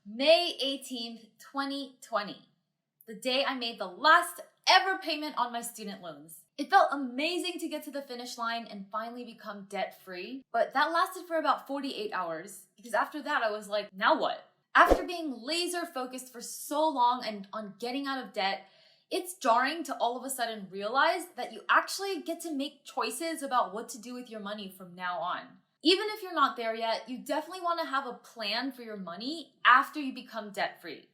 May 18th, 2020, the day I made the last ever payment on my student loans. It felt amazing to get to the finish line and finally become debt-free, but that lasted for about 48 hours because after that I was like, now what? After being laser focused for so long and on getting out of debt, it's jarring to all of a sudden realize that you actually get to make choices about what to do with your money from now on. Even if you're not there yet, you definitely want to have a plan for your money after you become debt-free.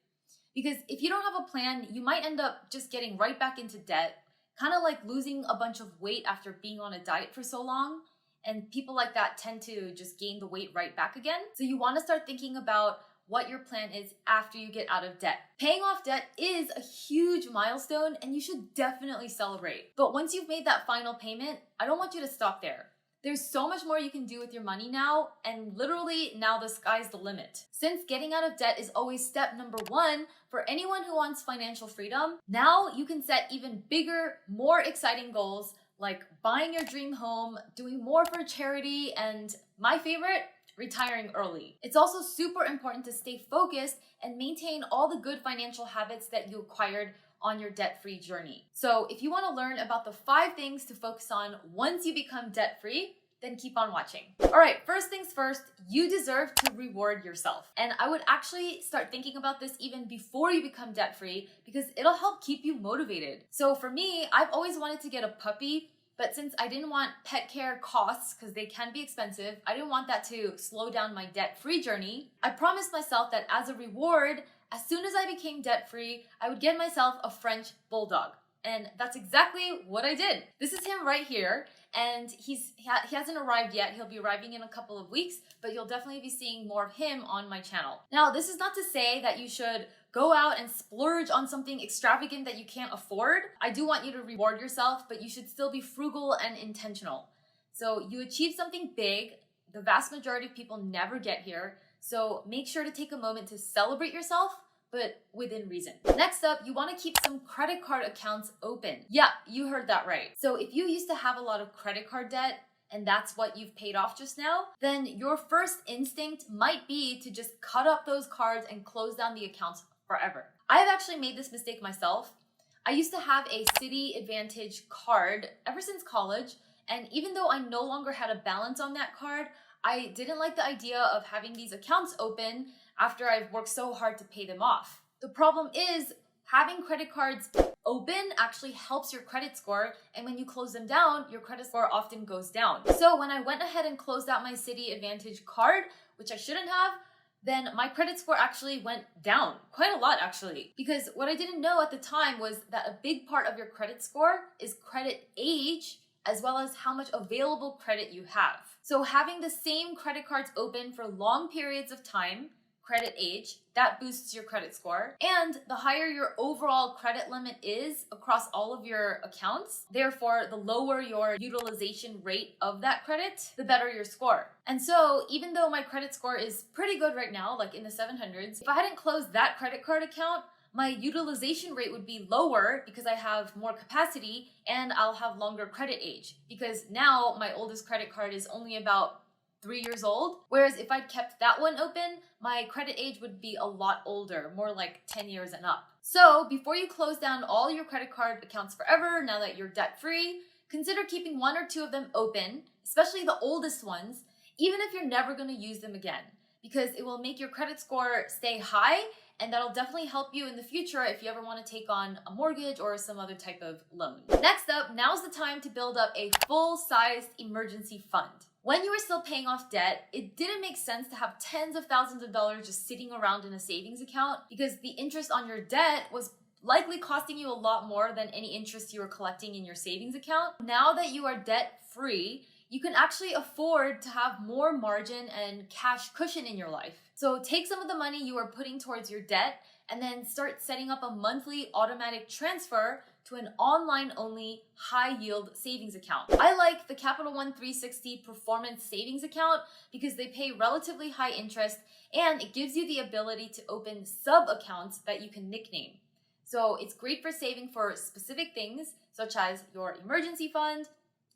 Because if you don't have a plan, you might end up just getting right back into debt, kind of like losing a bunch of weight after being on a diet for so long. And people like that tend to just gain the weight right back again. So you want to start thinking about what your plan is after you get out of debt. Paying off debt is a huge milestone and you should definitely celebrate. But once you've made that final payment, I don't want you to stop there. There's so much more you can do with your money now, and literally now the sky's the limit. Since getting out of debt is always step number one for anyone who wants financial freedom, now you can set even bigger, more exciting goals like buying your dream home, doing more for charity, and my favorite, retiring early. It's also super important to stay focused and maintain all the good financial habits that you acquired on your debt-free journey. So if you want to learn about the 5 things to focus on once you become debt-free, then keep on watching. All right, first things first, you deserve to reward yourself. And I would actually start thinking about this even before you become debt-free because it'll help keep you motivated. So for me, I've always wanted to get a puppy, but since I didn't want pet care costs, because they can be expensive, I didn't want that to slow down my debt-free journey. I promised myself that as a reward, as soon as I became debt-free, I would get myself a French bulldog. And that's exactly what I did. This is him right here. And he hasn't arrived yet. He'll be arriving in a couple of weeks, but you'll definitely be seeing more of him on my channel. Now, this is not to say that you should go out and splurge on something extravagant that you can't afford. I do want you to reward yourself, but you should still be frugal and intentional. So you achieve something big. The vast majority of people never get here. So make sure to take a moment to celebrate yourself, but within reason. Next up, you want to keep some credit card accounts open. Yeah, you heard that right. So if you used to have a lot of credit card debt and that's what you've paid off just now, then your first instinct might be to just cut up those cards and close down the accounts forever. I've actually made this mistake myself. I used to have a City Advantage card ever since college, and even though I no longer had a balance on that card, I didn't like the idea of having these accounts open after I've worked so hard to pay them off. The problem is having credit cards open actually helps your credit score, and when you close them down, your credit score often goes down. So when I went ahead and closed out my City Advantage card, which I shouldn't have, then my credit score actually went down quite a lot actually. Because what I didn't know at the time was that a big part of your credit score is credit age, as well as how much available credit you have. So having the same credit cards open for long periods of time, credit age, that boosts your credit score. And the higher your overall credit limit is across all of your accounts, therefore the lower your utilization rate of that credit, the better your score. And so even though my credit score is pretty good right now, like in the 700s, if I hadn't closed that credit card account, my utilization rate would be lower because I have more capacity and I'll have longer credit age. Because now my oldest credit card is only about 3 years old. Whereas if I'd kept that one open, my credit age would be a lot older, more like 10 years and up. So before you close down all your credit card accounts forever, now that you're debt-free, consider keeping 1 or 2 of them open, especially the oldest ones, even if you're never going to use them again, because it will make your credit score stay high, and that'll definitely help you in the future if you ever want to take on a mortgage or some other type of loan. Next up, now's the time to build up a full-sized emergency fund. When you were still paying off debt, it didn't make sense to have tens of thousands of dollars just sitting around in a savings account because the interest on your debt was likely costing you a lot more than any interest you were collecting in your savings account. Now that you are debt-free, you can actually afford to have more margin and cash cushion in your life. So take some of the money you are putting towards your debt and then start setting up a monthly automatic transfer to an online-only high-yield savings account. I like the Capital One 360 Performance Savings Account because they pay relatively high interest and it gives you the ability to open sub-accounts that you can nickname. So it's great for saving for specific things such as your emergency fund,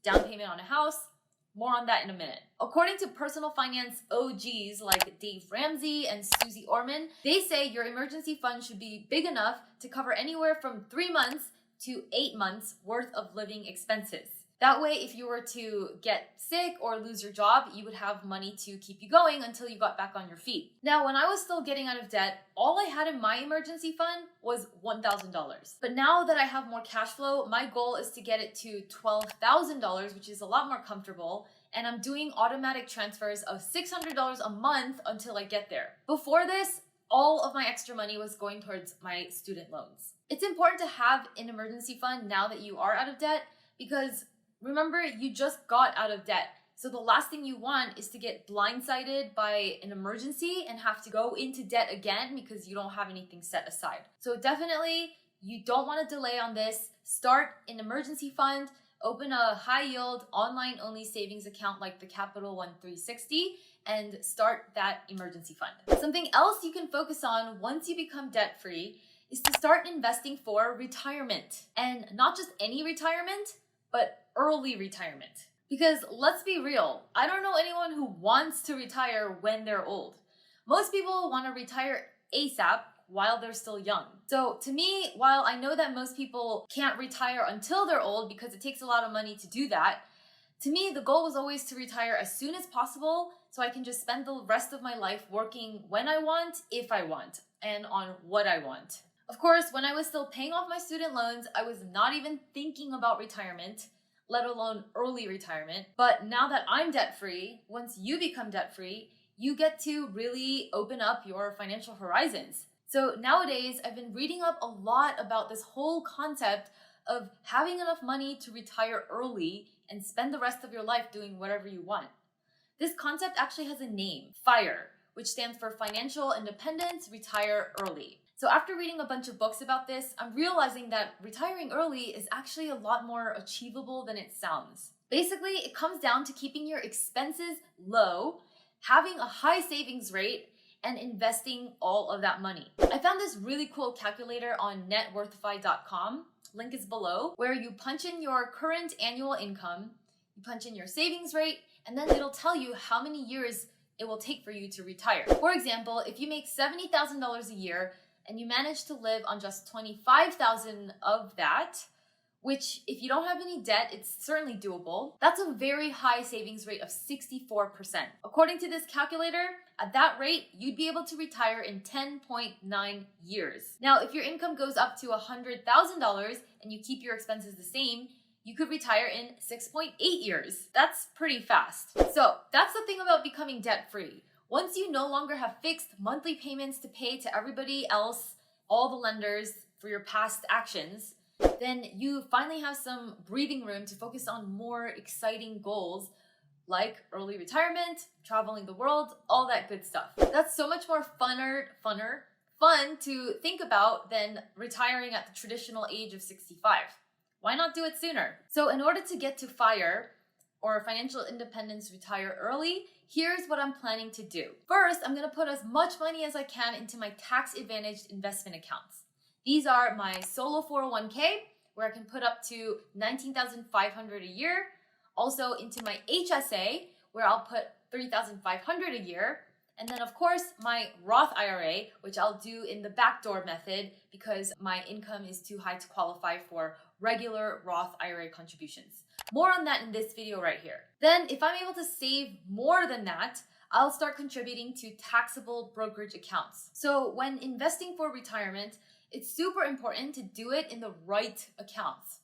down payment on a house, More on that in a minute. According to personal finance OGs like Dave Ramsey and Susie Orman, they say your emergency fund should be big enough to cover anywhere from 3 months to 8 months worth of living expenses. That way, if you were to get sick or lose your job, you would have money to keep you going until you got back on your feet. Now, when I was still getting out of debt, all I had in my emergency fund was $1,000. But now that I have more cash flow, my goal is to get it to $12,000, which is a lot more comfortable. And I'm doing automatic transfers of $600 a month until I get there. Before this, all of my extra money was going towards my student loans. It's important to have an emergency fund now that you are out of debt because remember, you just got out of debt. So the last thing you want is to get blindsided by an emergency and have to go into debt again because you don't have anything set aside. So definitely, you don't want to delay on this. Start an emergency fund, open a high yield online only savings account like the Capital One 360 and start that emergency fund. Something else you can focus on once you become debt free is to start investing for retirement. And not just any retirement, but early retirement. Because let's be real, I don't know anyone who wants to retire when they're old. Most people want to retire ASAP while they're still young. So to me, while I know that most people can't retire until they're old because it takes a lot of money to do that, to me, the goal was always to retire as soon as possible so I can just spend the rest of my life working when I want, if I want, and on what I want. Of course, when I was still paying off my student loans, I was not even thinking about retirement, let alone early retirement. But now that I'm debt-free, once you become debt-free, you get to really open up your financial horizons. So nowadays, I've been reading up a lot about this whole concept of having enough money to retire early and spend the rest of your life doing whatever you want. This concept actually has a name, FIRE, which stands for Financial Independence, Retire Early. So after reading a bunch of books about this, I'm realizing that retiring early is actually a lot more achievable than it sounds. Basically, it comes down to keeping your expenses low, having a high savings rate, and investing all of that money. I found this really cool calculator on networthify.com, link is below, where you punch in your current annual income, you punch in your savings rate, and then it'll tell you how many years it will take for you to retire. For example, if you make $70,000 a year, and you manage to live on just $25,000 of that, which if you don't have any debt, it's certainly doable. That's a very high savings rate of 64%. According to this calculator, at that rate, you'd be able to retire in 10.9 years. Now, if your income goes up to $100,000 and you keep your expenses the same, you could retire in 6.8 years. That's pretty fast. So that's the thing about becoming debt-free. Once you no longer have fixed monthly payments to pay to everybody else, all the lenders for your past actions, then you finally have some breathing room to focus on more exciting goals like early retirement, traveling the world, all that good stuff. That's so much more fun to think about than retiring at the traditional age of 65. Why not do it sooner? So in order to get to FIRE, or Financial Independence Retire Early, here's what I'm planning to do. First, I'm gonna put as much money as I can into my tax-advantaged investment accounts. These are my solo 401k, where I can put up to $19,500 a year. Also into my HSA, where I'll put $3,500 a year. And then of course, my Roth IRA, which I'll do in the backdoor method because my income is too high to qualify for regular Roth IRA contributions. More on that in this video right here. Then if I'm able to save more than that, I'll start contributing to taxable brokerage accounts. So when investing for retirement, it's super important to do it in the right accounts.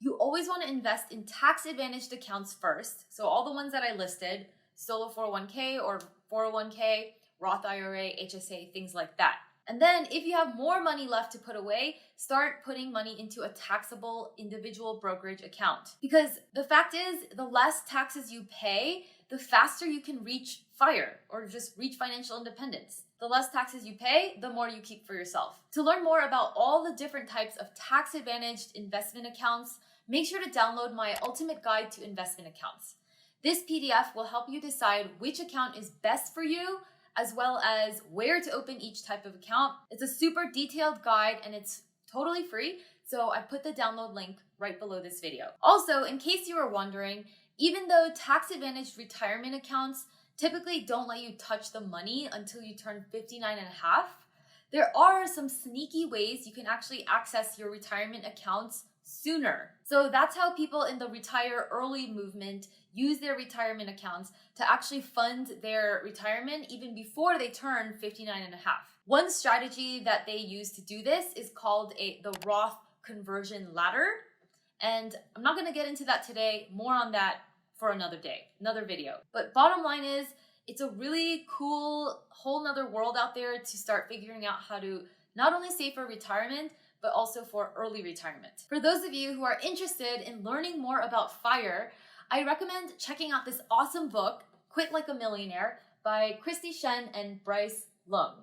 You always want to invest in tax-advantaged accounts first. So all the ones that I listed, solo 401k or 401k, Roth IRA, HSA, things like that. And then if you have more money left to put away, start putting money into a taxable individual brokerage account. Because the fact is, the less taxes you pay, the faster you can reach FIRE or just reach financial independence. The less taxes you pay, the more you keep for yourself. To learn more about all the different types of tax-advantaged investment accounts, make sure to download my Ultimate Guide to Investment Accounts. This PDF will help you decide which account is best for you, as well as where to open each type of account. It's a super detailed guide and it's totally free, so I put the download link right below this video. Also, in case you were wondering, Even though tax-advantaged retirement accounts typically don't let you touch the money until you turn 59 and a half, there are some sneaky ways you can actually access your retirement accounts sooner. So that's how people in the retire early movement use their retirement accounts to actually fund their retirement even before they turn 59 and a half. One strategy that they use to do this is called the Roth conversion ladder. And I'm not going to get into that today, more on that for another day, another video. But bottom line is, it's a really cool whole nother world out there to start figuring out how to not only save for retirement, but also for early retirement. For those of you who are interested in learning more about FIRE, I recommend checking out this awesome book, Quit Like a Millionaire, by Christy Shen and Bryce Lung.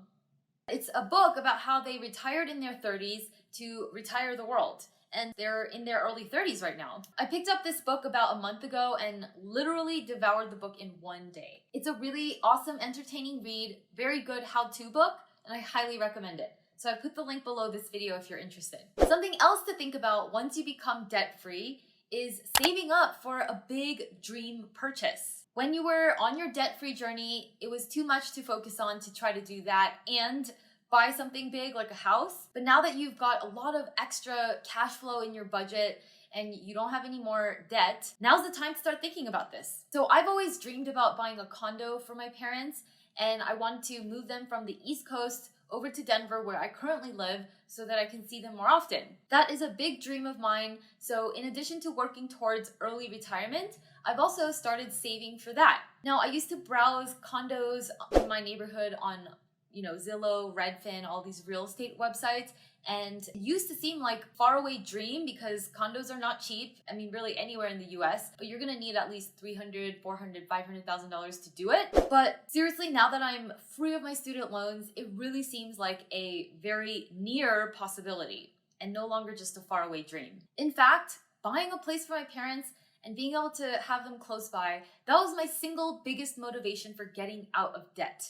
It's a book about how they retired in their 30s to retire the world. And they're in their early 30s right now. I picked up this book about a month ago and literally devoured the book in one day. It's a really awesome, entertaining read, very good how-to book, and I highly recommend it. So I put the link below this video if you're interested. Something else to think about once you become debt-free is saving up for a big dream purchase. When you were on your debt-free journey, it was too much to focus on to try to do that and buy something big like a house. But now that you've got a lot of extra cash flow in your budget and you don't have any more debt, now's the time to start thinking about this. So I've always dreamed about buying a condo for my parents, and I wanted to move them from the East Coast over to Denver, where I currently live, so that I can see them more often. That is a big dream of mine. So in addition to working towards early retirement, I've also started saving for that. Now, I used to browse condos in my neighborhood on Zillow, Redfin, all these real estate websites, and it used to seem like a faraway dream because condos are not cheap. I mean, really anywhere in the US, but you're gonna need at least $300,000, $400,000, $500,000 to do it. But seriously, now that I'm free of my student loans, it really seems like a very near possibility and no longer just a faraway dream. In fact, buying a place for my parents and being able to have them close by, that was my single biggest motivation for getting out of debt.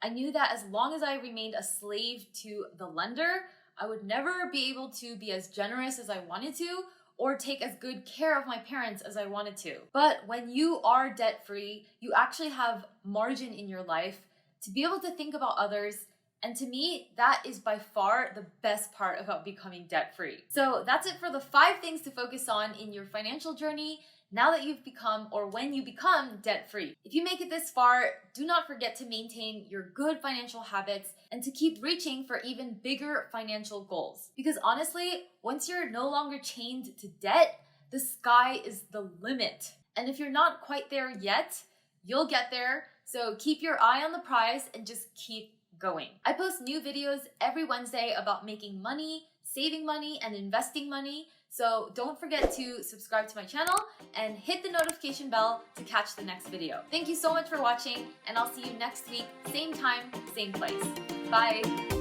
I knew that as long as I remained a slave to the lender, I would never be able to be as generous as I wanted to or take as good care of my parents as I wanted to. But when you are debt-free, you actually have margin in your life to be able to think about others. And to me, that is by far the best part about becoming debt-free. So that's it for the 5 things to focus on in your financial journey now that you've become, or when you become, debt-free. If you make it this far, do not forget to maintain your good financial habits and to keep reaching for even bigger financial goals. Because honestly, once you're no longer chained to debt, the sky is the limit. And if you're not quite there yet, you'll get there. So keep your eye on the prize and just keep going. I post new videos every Wednesday about making money, saving money, and investing money. So don't forget to subscribe to my channel and hit the notification bell to catch the next video. Thank you so much for watching, and I'll see you next week, same time, same place. Bye.